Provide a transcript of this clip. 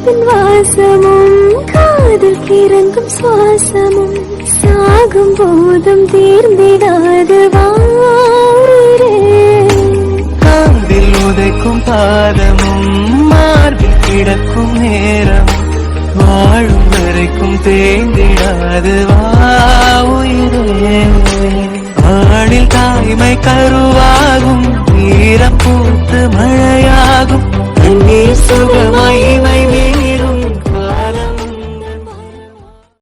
இதயத்தின் வாசமும் காதல் கிறங்கும் சுவாசமும் சாகும் போதும் தீர்ந்திடாது வாரே. காதில் உதைக்கும் பாதமும் மார்பில் கிடக்கும் நேரம் வாழும் வரைக்கும் தேய்ந்திடாது வா உயிரே. ஆணில் தாய்மை கருவா